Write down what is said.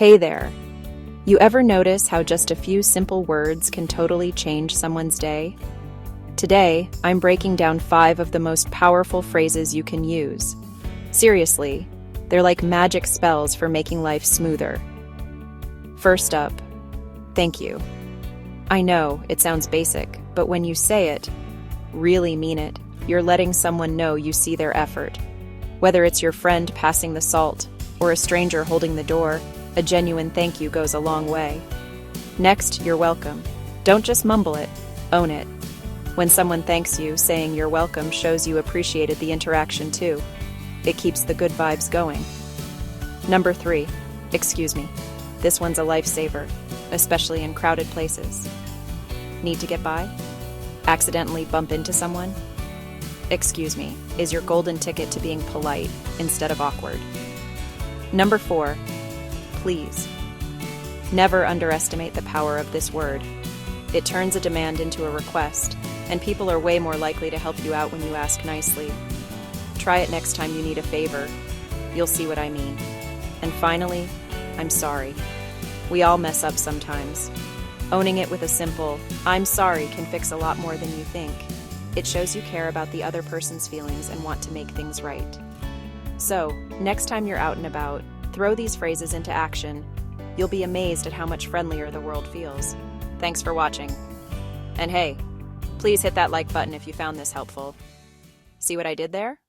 Hey there. You ever notice how just a few simple words can totally change someone's day? Today, I'm breaking down 5 of the most powerful phrases you can use. Seriously, they're like magic spells for making life smoother. First up, thank you. I know, it sounds basic, but when you say it, really mean it, you're letting someone know you see their effort. Whether it's your friend passing the salt or a stranger holding the door, a genuine thank you goes a long way. Next, you're welcome. Don't just mumble it, own it. When someone thanks you, saying you're welcome shows you appreciated the interaction too. It keeps the good vibes going. Number 3, excuse me. This one's a lifesaver, especially in crowded places. Need to get by? Accidentally bump into someone? Excuse me is your golden ticket to being polite instead of awkward. Number 4, please. Never underestimate the power of this word. It turns a demand into a request, and people are way more likely to help you out when you ask nicely. Try it next time you need a favor. You'll see what I mean. And finally, I'm sorry. We all mess up sometimes. Owning it with a simple, I'm sorry can fix a lot more than you think. It shows you care about the other person's feelings and want to make things right. So, next time you're out and about, throw these phrases into action. You'll be amazed at how much friendlier the world feels. Thanks for watching. And hey, please hit that like button if you found this helpful. See what I did there?